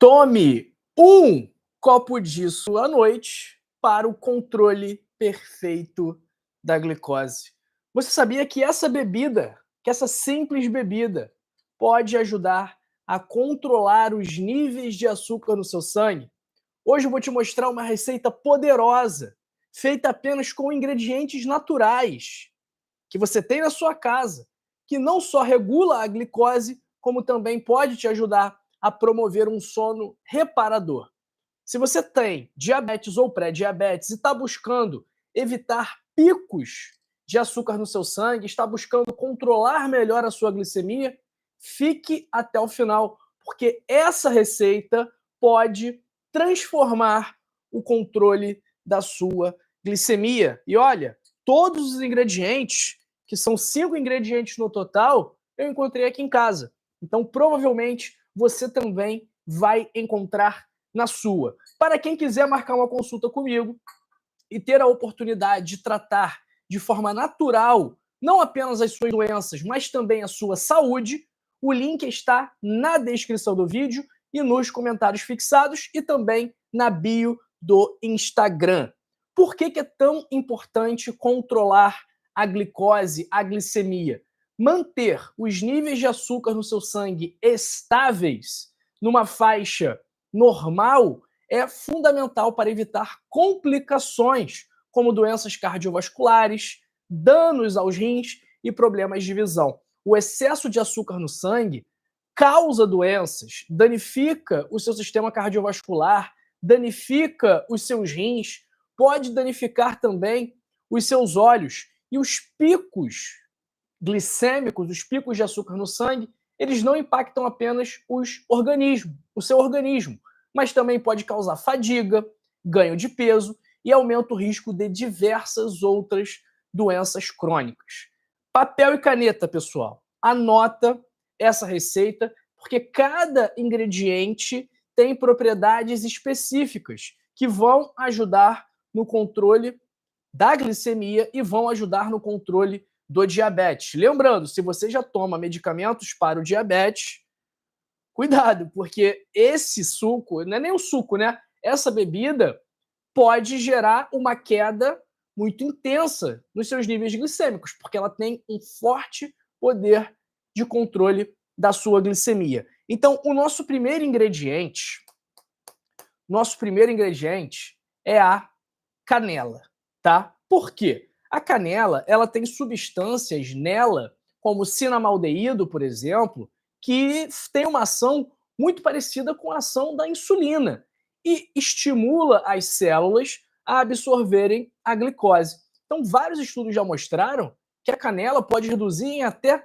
Tome um copo disso à noite para o controle perfeito da glicose. Você sabia que essa bebida, que essa simples bebida, pode ajudar a controlar os níveis de açúcar no seu sangue? Hoje eu vou te mostrar uma receita poderosa, feita apenas com ingredientes naturais que você tem na sua casa, que não só regula a glicose, como também pode te ajudar a promover um sono reparador. Se você tem diabetes ou pré-diabetes e está buscando evitar picos de açúcar no seu sangue, está buscando controlar melhor a sua glicemia, fique até o final, porque essa receita pode transformar o controle da sua glicemia. E olha, todos os ingredientes, que são 5 ingredientes no total, eu encontrei aqui em casa. Então, provavelmente, você também vai encontrar na sua. Para quem quiser marcar uma consulta comigo e ter a oportunidade de tratar de forma natural não apenas as suas doenças, mas também a sua saúde, o link está na descrição do vídeo e nos comentários fixados e também na bio do Instagram. Por que é tão importante controlar a glicose, a glicemia? Manter os níveis de açúcar no seu sangue estáveis, numa faixa normal, é fundamental para evitar complicações como doenças cardiovasculares, danos aos rins e problemas de visão. O excesso de açúcar no sangue causa doenças, danifica o seu sistema cardiovascular, danifica os seus rins, pode danificar também os seus olhos. E os picos glicêmicos, os picos de açúcar no sangue, eles não impactam apenas o seu organismo, mas também pode causar fadiga, ganho de peso e aumenta o risco de diversas outras doenças crônicas. Papel e caneta, pessoal. Anota essa receita, porque cada ingrediente tem propriedades específicas que vão ajudar no controle da glicemia e vão ajudar no controle do diabetes. Lembrando, se você já toma medicamentos para o diabetes, cuidado, porque esse suco, não é nem um suco, né? Essa bebida pode gerar uma queda muito intensa nos seus níveis glicêmicos, porque ela tem um forte poder de controle da sua glicemia. Então, o nosso primeiro ingrediente é a canela, tá? Por quê? A canela, ela tem substâncias nela, como cinnamaldeído, por exemplo, que tem uma ação muito parecida com a ação da insulina e estimula as células a absorverem a glicose. Então, vários estudos já mostraram que a canela pode reduzir em até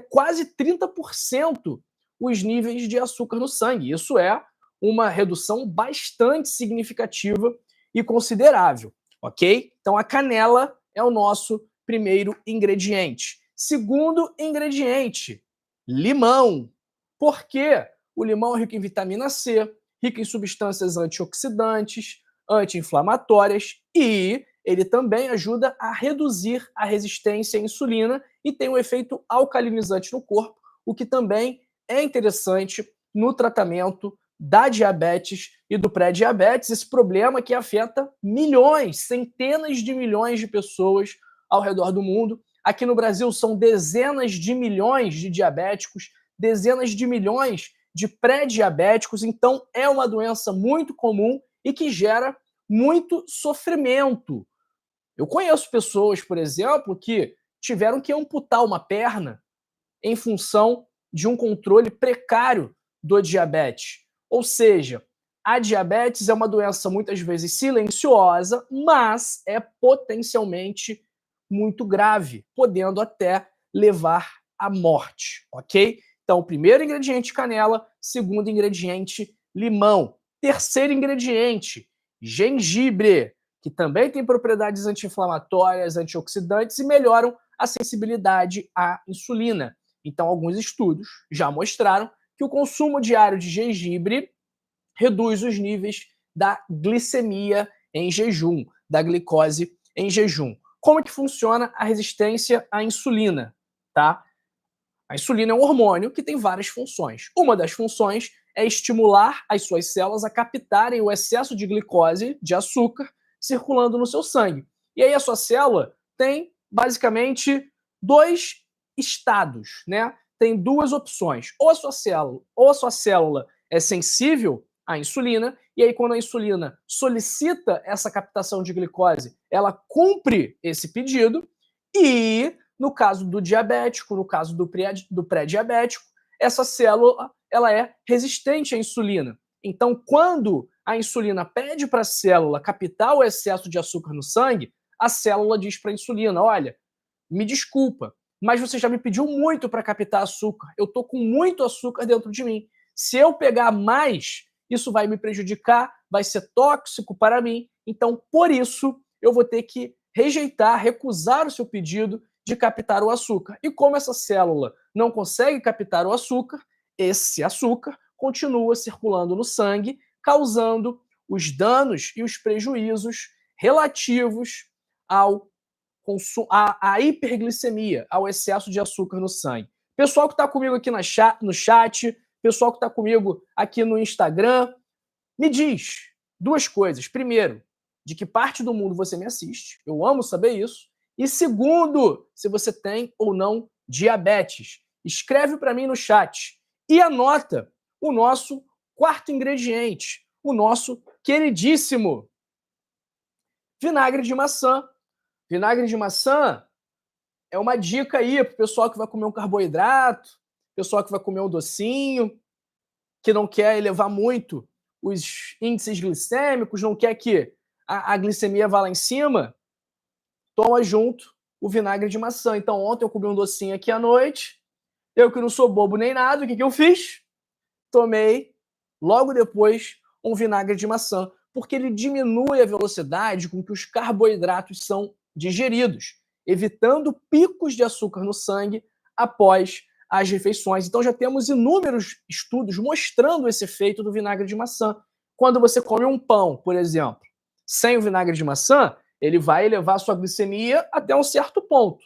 quase 30% os níveis de açúcar no sangue. Isso é uma redução bastante significativa e considerável, ok? Então, a canela é o nosso primeiro ingrediente. Segundo ingrediente, limão. Por quê? O limão é rico em vitamina C, rico em substâncias antioxidantes, anti-inflamatórias e ele também ajuda a reduzir a resistência à insulina e tem um efeito alcalinizante no corpo, o que também é interessante no tratamento da diabetes e do pré-diabetes, esse problema que afeta milhões, centenas de milhões de pessoas ao redor do mundo. Aqui no Brasil são dezenas de milhões de diabéticos, dezenas de milhões de pré-diabéticos, então é uma doença muito comum e que gera muito sofrimento. Eu conheço pessoas, por exemplo, que tiveram que amputar uma perna em função de um controle precário do diabetes. Ou seja, a diabetes é uma doença muitas vezes silenciosa, mas é potencialmente muito grave, podendo até levar à morte, ok? Então, primeiro ingrediente, canela. Segundo ingrediente, limão. Terceiro ingrediente, gengibre, que também tem propriedades anti-inflamatórias, antioxidantes e melhoram a sensibilidade à insulina. Então, alguns estudos já mostraram que o consumo diário de gengibre reduz os níveis da glicemia em jejum, da glicose em jejum. Como é que funciona a resistência à insulina, tá? A insulina é um hormônio que tem várias funções. Uma das funções é estimular as suas células a captarem o excesso de glicose, de açúcar, circulando no seu sangue. E aí a sua célula tem basicamente dois estados, né? Tem duas opções. Ou a sua célula é sensível à insulina, e aí quando a insulina solicita essa captação de glicose, ela cumpre esse pedido, e no caso do diabético, no caso do pré-diabético, essa célula ela é resistente à insulina. Então, quando a insulina pede para a célula captar o excesso de açúcar no sangue, a célula diz para a insulina: olha, me desculpa, mas você já me pediu muito para captar açúcar. Eu estou com muito açúcar dentro de mim. Se eu pegar mais, isso vai me prejudicar, vai ser tóxico para mim. Então, por isso, eu vou ter que rejeitar, recusar o seu pedido de captar o açúcar. E como essa célula não consegue captar o açúcar, esse açúcar continua circulando no sangue, causando os danos e os prejuízos relativos ao a hiperglicemia, ao excesso de açúcar no sangue. Pessoal que está comigo aqui no chat, pessoal que está comigo aqui no Instagram, me diz duas coisas. Primeiro, de que parte do mundo você me assiste, eu amo saber isso. E segundo, se você tem ou não diabetes. Escreve para mim no chat e anota o nosso quarto ingrediente, o nosso queridíssimo vinagre de maçã. Vinagre de maçã é uma dica aí para o pessoal que vai comer um carboidrato, pessoal que vai comer um docinho, que não quer elevar muito os índices glicêmicos, não quer que a glicemia vá lá em cima, toma junto o vinagre de maçã. Então, ontem eu comi um docinho aqui à noite, eu que não sou bobo nem nada, o que eu fiz? Tomei, logo depois, um vinagre de maçã, porque ele diminui a velocidade com que os carboidratos são digeridos, evitando picos de açúcar no sangue após as refeições. Então já temos inúmeros estudos mostrando esse efeito do vinagre de maçã. Quando você come um pão, por exemplo, sem o vinagre de maçã, ele vai elevar a sua glicemia até um certo ponto.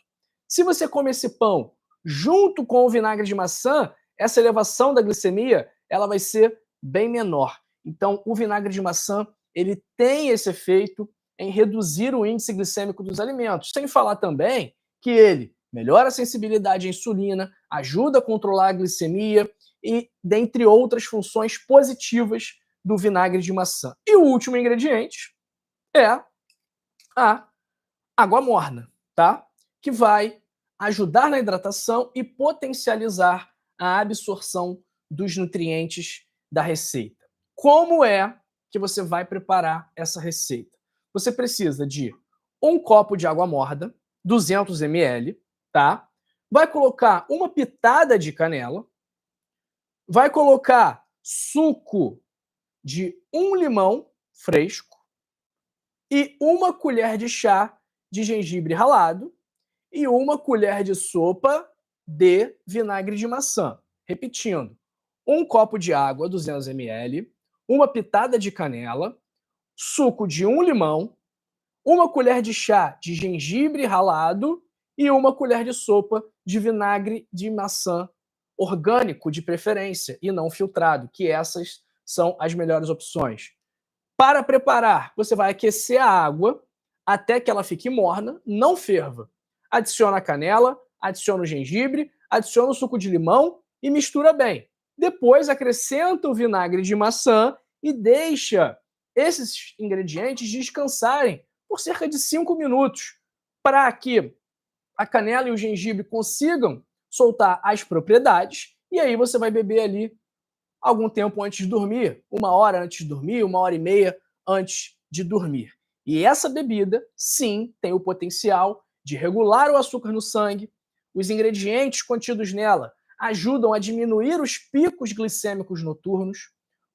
Se você come esse pão junto com o vinagre de maçã, essa elevação da glicemia ela vai ser bem menor. Então, o vinagre de maçã ele tem esse efeito em reduzir o índice glicêmico dos alimentos. Sem falar também que ele melhora a sensibilidade à insulina, ajuda a controlar a glicemia e dentre outras funções positivas do vinagre de maçã. E o último ingrediente é a água morna, tá? Que vai ajudar na hidratação e potencializar a absorção dos nutrientes da receita. Como é que você vai preparar essa receita? Você precisa de um copo de água morna, 200 ml, tá? Vai colocar uma pitada de canela, vai colocar suco de um limão fresco e uma colher de chá de gengibre ralado e uma colher de sopa de vinagre de maçã. Repetindo, um copo de água, 200 ml, uma pitada de canela, suco de um limão, uma colher de chá de gengibre ralado e uma colher de sopa de vinagre de maçã orgânico, de preferência, e não filtrado, que essas são as melhores opções. Para preparar, você vai aquecer a água até que ela fique morna, não ferva. Adiciona a canela, adiciona o gengibre, adiciona o suco de limão e mistura bem. Depois acrescenta o vinagre de maçã e deixa esses ingredientes descansarem por cerca de 5 minutos, para que a canela e o gengibre consigam soltar as propriedades, e aí você vai beber ali algum tempo antes de dormir, 1 hora antes de dormir, 1 hora e meia antes de dormir. E essa bebida, sim, tem o potencial de regular o açúcar no sangue. Os ingredientes contidos nela ajudam a diminuir os picos glicêmicos noturnos,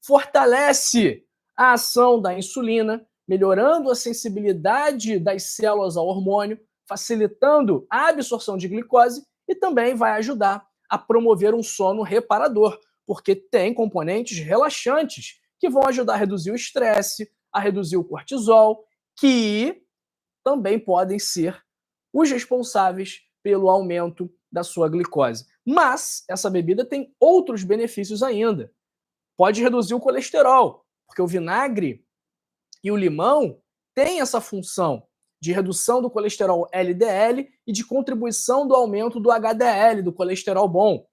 fortalece a ação da insulina, melhorando a sensibilidade das células ao hormônio, facilitando a absorção de glicose e também vai ajudar a promover um sono reparador, porque tem componentes relaxantes que vão ajudar a reduzir o estresse, a reduzir o cortisol, que também podem ser os responsáveis pelo aumento da sua glicose. Mas essa bebida tem outros benefícios ainda. pode reduzir o colesterol, porque o vinagre e o limão têm essa função de redução do colesterol LDL e de contribuição do aumento do HDL, do colesterol bom.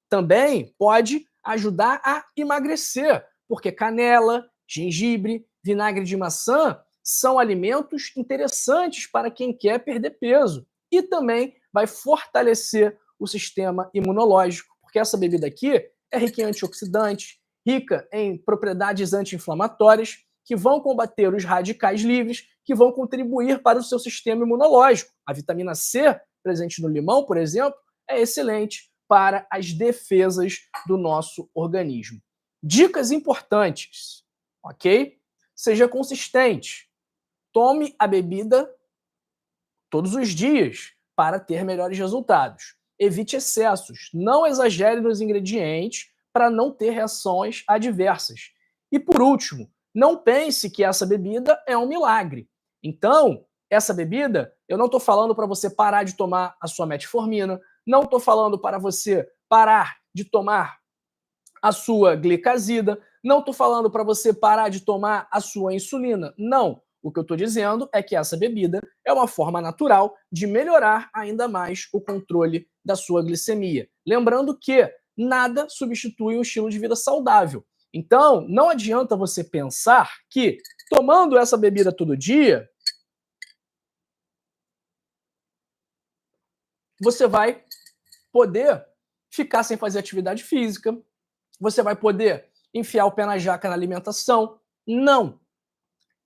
Também pode ajudar a emagrecer, porque canela, gengibre, vinagre de maçã são alimentos interessantes para quem quer perder peso. E também vai fortalecer o sistema imunológico, porque essa bebida aqui é rica em antioxidantes, rica em propriedades anti-inflamatórias, que vão combater os radicais livres, que vão contribuir para o seu sistema imunológico. A vitamina C, presente no limão, por exemplo, é excelente para as defesas do nosso organismo. Dicas importantes, ok? Seja consistente. Tome a bebida todos os dias para ter melhores resultados. Evite excessos. Não exagere nos ingredientes para não ter reações adversas. E por último, não pense que essa bebida é um milagre. Então, essa bebida, eu não estou falando para você parar de tomar a sua metformina, não estou falando para você parar de tomar a sua glicazida, não estou falando para você parar de tomar a sua insulina. Não. O que eu estou dizendo é que essa bebida é uma forma natural de melhorar ainda mais o controle da sua glicemia. Lembrando que nada substitui um estilo de vida saudável. Então, não adianta você pensar que tomando essa bebida todo dia, você vai poder ficar sem fazer atividade física, você vai poder enfiar o pé na jaca na alimentação. Não.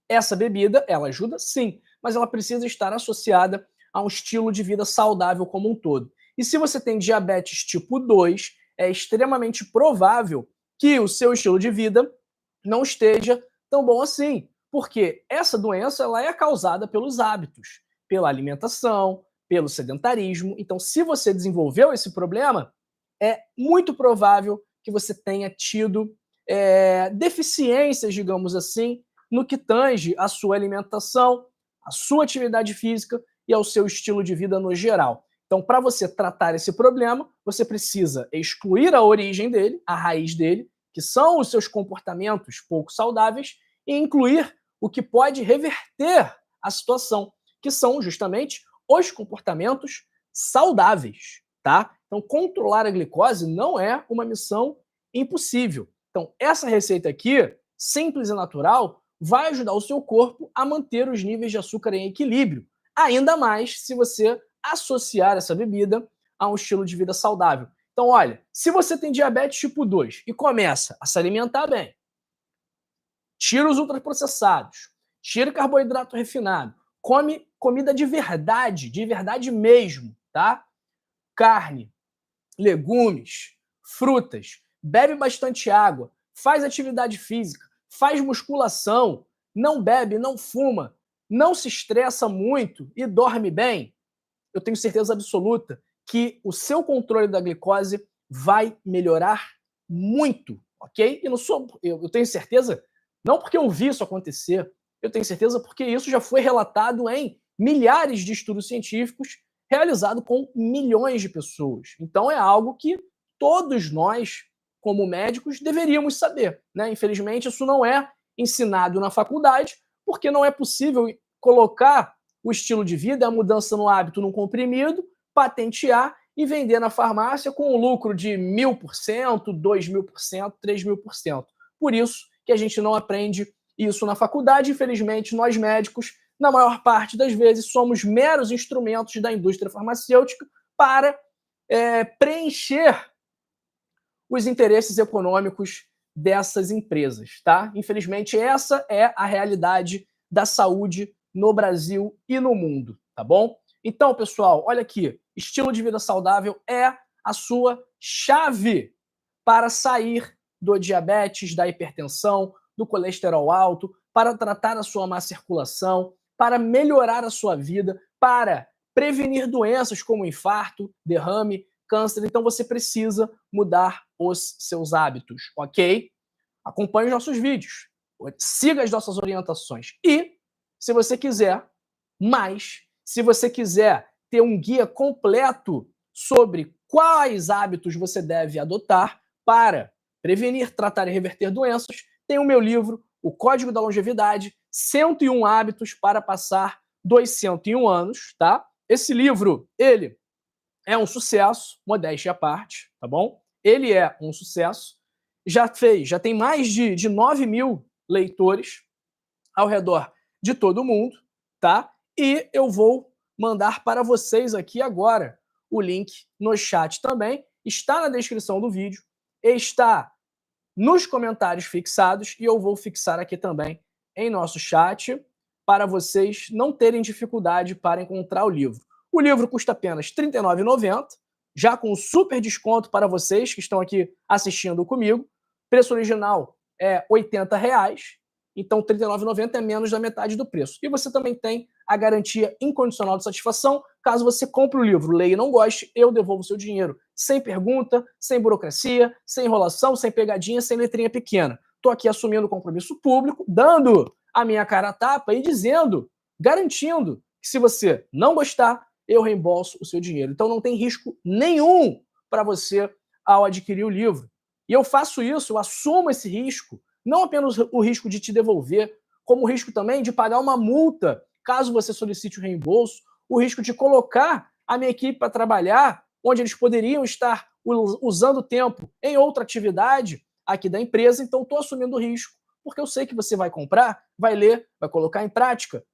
Essa bebida, ela ajuda sim, mas ela precisa estar associada a um estilo de vida saudável como um todo. E se você tem diabetes tipo 2, é extremamente provável que o seu estilo de vida não esteja tão bom assim, porque essa doença ela é causada pelos hábitos, pela alimentação, pelo sedentarismo. Então, se você desenvolveu esse problema, é muito provável que você tenha tido deficiências, digamos assim, no que tange a sua alimentação, a sua atividade física e ao seu estilo de vida no geral. Então, para você tratar esse problema, você precisa excluir a origem dele, a raiz dele, que são os seus comportamentos pouco saudáveis, e incluir o que pode reverter a situação, que são justamente os comportamentos saudáveis, tá? Então, controlar a glicose não é uma missão impossível. Então, essa receita aqui, simples e natural, vai ajudar o seu corpo a manter os níveis de açúcar em equilíbrio, ainda mais se você associar essa bebida a um estilo de vida saudável. Então, olha, se você tem diabetes tipo 2 e começa a se alimentar bem, tira os ultraprocessados, tira o carboidrato refinado, come comida de verdade mesmo, tá? Carne, legumes, frutas, bebe bastante água, faz atividade física, faz musculação, não bebe, não fuma, não se estressa muito e dorme bem, eu tenho certeza absoluta que o seu controle da glicose vai melhorar muito, ok? E não sou, eu tenho certeza, não porque eu vi isso acontecer, eu tenho certeza porque isso já foi relatado em milhares de estudos científicos realizados com milhões de pessoas. Então é algo que todos nós, como médicos, deveríamos saber, né? Infelizmente, isso não é ensinado na faculdade, porque não é possível colocar o estilo de vida, a mudança no hábito num comprimido, patentear e vender na farmácia com um lucro de 1000%, 2000%, 3000%. Por isso que a gente não aprende isso na faculdade. Infelizmente, nós médicos, na maior parte das vezes, somos meros instrumentos da indústria farmacêutica para preencher os interesses econômicos dessas empresas, tá? Infelizmente, essa é a realidade da saúde no Brasil e no mundo, tá bom? Então, pessoal, olha aqui, estilo de vida saudável é a sua chave para sair do diabetes, da hipertensão, do colesterol alto, para tratar a sua má circulação, para melhorar a sua vida, para prevenir doenças como infarto, derrame, câncer. Então você precisa mudar os seus hábitos, ok? Acompanhe os nossos vídeos, siga as nossas orientações e, se você quiser mais, se você quiser ter um guia completo sobre quais hábitos você deve adotar para prevenir, tratar e reverter doenças, tem o meu livro, O Código da Longevidade, 101 Hábitos para Passar dos 101 Anos, tá? Esse livro, ele é um sucesso, modéstia à parte, tá bom? Ele é um sucesso, já tem mais de 9 mil leitores ao redor de todo o mundo, tá? E eu vou mandar para vocês aqui agora o link no chat também, está na descrição do vídeo, está nos comentários fixados e eu vou fixar aqui também em nosso chat para vocês não terem dificuldade para encontrar o livro. O livro custa apenas R$ 39,90, já com super desconto para vocês que estão aqui assistindo comigo. O preço original é R$ 80, então R$ 39,90 é menos da metade do preço. E você também tem a garantia incondicional de satisfação. Caso você compre o livro, leia e não goste, eu devolvo o seu dinheiro. Sem pergunta, sem burocracia, sem enrolação, sem pegadinha, sem letrinha pequena. Estou aqui assumindo o compromisso público, dando a minha cara a tapa e dizendo, garantindo que se você não gostar, eu reembolso o seu dinheiro. Então não tem risco nenhum para você ao adquirir o livro. E eu faço isso, eu assumo esse risco, não apenas o risco de te devolver, como o risco também de pagar uma multa, caso você solicite o reembolso, o risco de colocar a minha equipe para trabalhar, onde eles poderiam estar usando tempo em outra atividade aqui da empresa. Então estou assumindo o risco, porque eu sei que você vai comprar, vai ler, vai colocar em prática,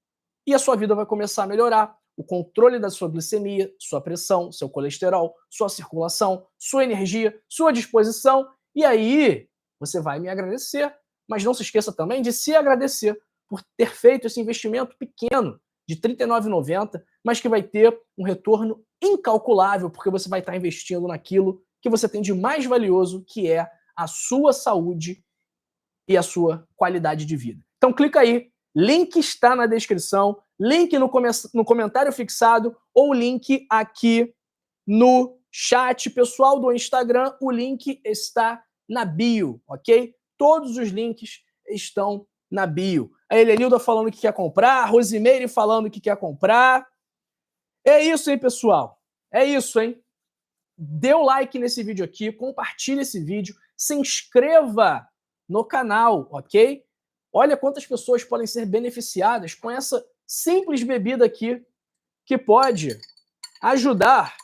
e a sua vida vai começar a melhorar. O controle da sua glicemia, sua pressão, seu colesterol, sua circulação, sua energia, sua disposição, e aí você vai me agradecer. Mas não se esqueça também de se agradecer por ter feito esse investimento pequeno de R$ 39,90, mas que vai ter um retorno incalculável, porque você vai estar investindo naquilo que você tem de mais valioso, que é a sua saúde e a sua qualidade de vida. Então clica aí, link está na descrição, link no comentário fixado ou link aqui no chat. Pessoal do Instagram, o link está na bio, ok? Todos os links estão na bio. A Helenilda falando que quer comprar, a Rosimeire falando que quer comprar. É isso, hein, pessoal? É isso, hein? Dê o like nesse vídeo aqui, compartilhe esse vídeo, se inscreva no canal, ok? Olha quantas pessoas podem ser beneficiadas com essa simples bebida aqui, que pode ajudar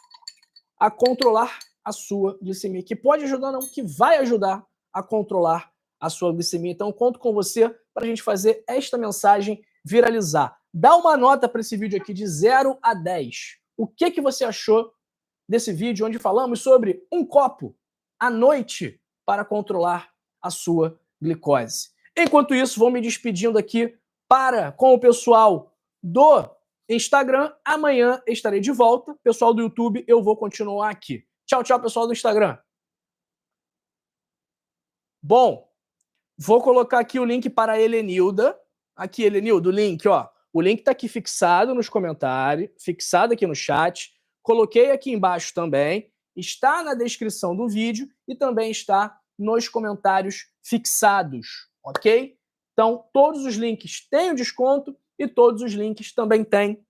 a controlar a sua glicemia. Que pode ajudar, não, que vai ajudar a controlar a sua glicemia. Então, conto com você para a gente fazer esta mensagem viralizar. Dá uma nota para esse vídeo aqui de 0 a 10. O que você achou desse vídeo onde falamos sobre um copo à noite para controlar a sua glicose? Enquanto isso, vou me despedindo aqui com o pessoal do Instagram. Amanhã estarei de volta. Pessoal do YouTube, eu vou continuar aqui. Tchau, tchau, pessoal do Instagram. Bom, vou colocar aqui o link para a Helenilda. Aqui, Helenilda, o link, ó. O link está aqui fixado nos comentários, fixado aqui no chat. Coloquei aqui embaixo também. Está na descrição do vídeo e também está nos comentários fixados, ok? Então, todos os links têm o desconto e todos os links também têm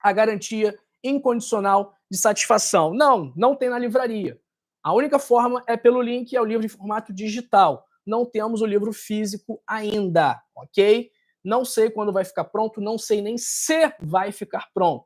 a garantia incondicional de satisfação. Não tem na livraria. A única forma é pelo link, é o livro em formato digital. Não temos o livro físico ainda, ok? Não sei quando vai ficar pronto, não sei nem se vai ficar pronto.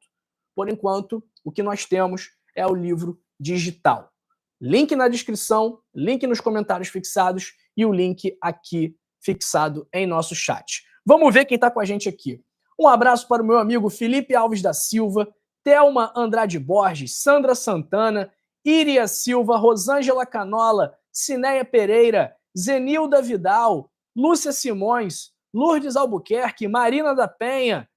Por enquanto, o que nós temos é o livro digital. Link na descrição, link nos comentários fixados e o link aqui fixado em nosso chat. Vamos ver quem está com a gente aqui. Um abraço para o meu amigo Felipe Alves da Silva, Thelma Andrade Borges, Sandra Santana, Iria Silva, Rosângela Canola, Cineia Pereira, Zenilda Vidal, Lúcia Simões, Lourdes Albuquerque, Marina da Penha,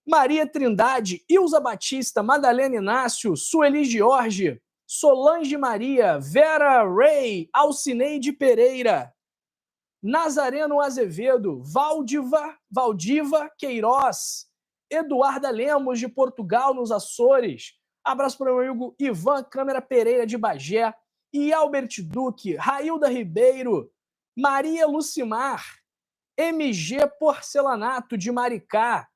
Maria Trindade, Ilza Batista, Madalena Inácio, Sueli Jorge, Solange Maria, Vera Ray, Alcineide Pereira, Nazareno Azevedo, Valdiva Queiroz, Eduarda Lemos de Portugal, nos Açores. Abraço para o meu amigo Ivan Câmara Pereira de Bagé, e Albert Duque, Railda Ribeiro, Maria Lucimar, MG Porcelanato de Maricá.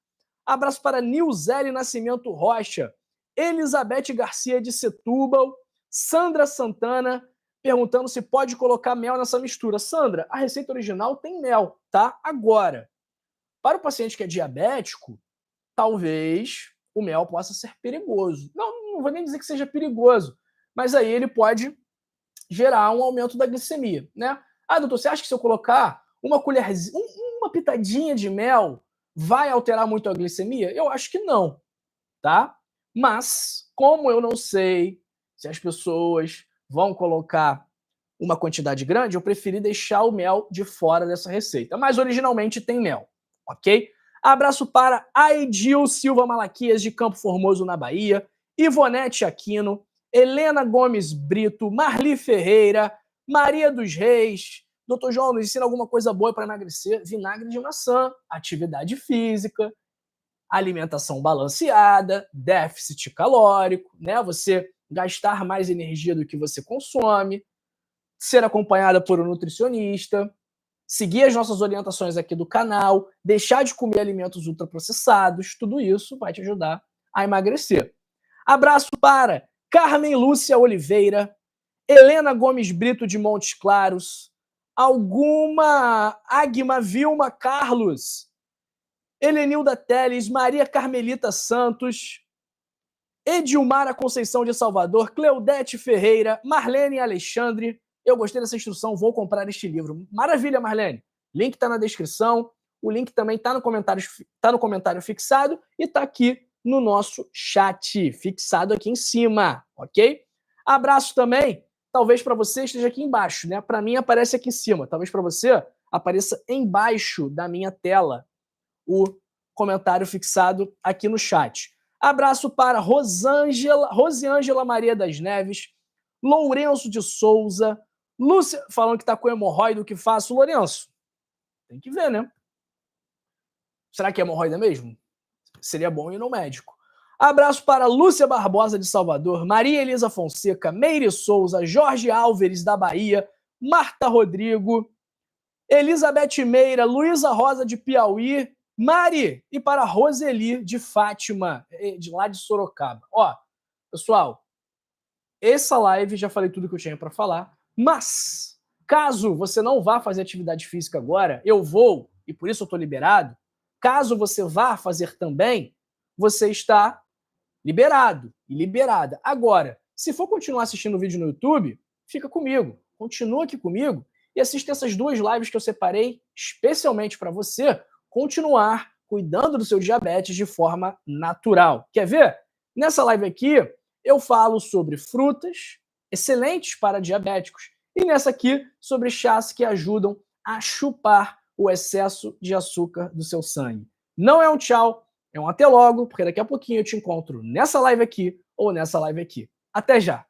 Abraço para Nilzele Nascimento Rocha, Elizabeth Garcia de Setúbal, Sandra Santana, perguntando se pode colocar mel nessa mistura. Sandra, a receita original tem mel, tá? Agora, para o paciente que é diabético, talvez o mel possa ser perigoso. Não vou nem dizer que seja perigoso, mas aí ele pode gerar um aumento da glicemia, né? Ah, doutor, você acha que se eu colocar uma colherzinha, uma pitadinha de mel, vai alterar muito a glicemia? Eu acho que não, tá? Mas, como eu não sei se as pessoas vão colocar uma quantidade grande, eu preferi deixar o mel de fora dessa receita. Mas originalmente tem mel, ok? Abraço para Aidil Silva Malaquias, de Campo Formoso, na Bahia, Ivonete Aquino, Helena Gomes Brito, Marli Ferreira, Maria dos Reis. Doutor João, nos ensina alguma coisa boa para emagrecer? Vinagre de maçã, atividade física, alimentação balanceada, déficit calórico, né? Você gastar mais energia do que você consome, ser acompanhada por um nutricionista, seguir as nossas orientações aqui do canal, deixar de comer alimentos ultraprocessados, tudo isso vai te ajudar a emagrecer. Abraço para Carmen Lúcia Oliveira, Helena Gomes Brito de Montes Claros, Agma Vilma Carlos, Helenilda Teles, Maria Carmelita Santos, Edilmara Conceição de Salvador, Cleudete Ferreira, Marlene Alexandre. Eu gostei dessa instrução, vou comprar este livro. Maravilha, Marlene. Link está na descrição, o link também está no comentário fixado e está aqui no nosso chat, fixado aqui em cima, ok? Abraço também, talvez para você esteja aqui embaixo, né? Para mim aparece aqui em cima, talvez para você apareça embaixo da minha tela o comentário fixado aqui no chat. Abraço para Rosiângela Maria das Neves, Lourenço de Souza, Lúcia, falando que está com hemorroida, o que faço? Lourenço, tem que ver, né? Será que é hemorroida mesmo? Seria bom ir no médico. Abraço para Lúcia Barbosa de Salvador, Maria Elisa Fonseca, Meire Souza, Jorge Álvares da Bahia, Marta Rodrigo, Elizabeth Meira, Luísa Rosa de Piauí, Mari, e para Roseli de Fátima, de lá de Sorocaba. Ó, pessoal, essa live já falei tudo que eu tinha para falar, mas caso você não vá fazer atividade física agora, eu vou, e por isso eu estou liberado. Caso você vá fazer também, você está liberado e liberada. Agora, se for continuar assistindo o vídeo no YouTube, fica comigo, continua aqui comigo e assista essas duas lives que eu separei especialmente para você continuar cuidando do seu diabetes de forma natural. Quer ver? Nessa live aqui, eu falo sobre frutas excelentes para diabéticos e nessa aqui sobre chás que ajudam a chupar o excesso de açúcar do seu sangue. Não é um tchau, é um até logo, porque daqui a pouquinho eu te encontro nessa live aqui ou nessa live aqui. Até já!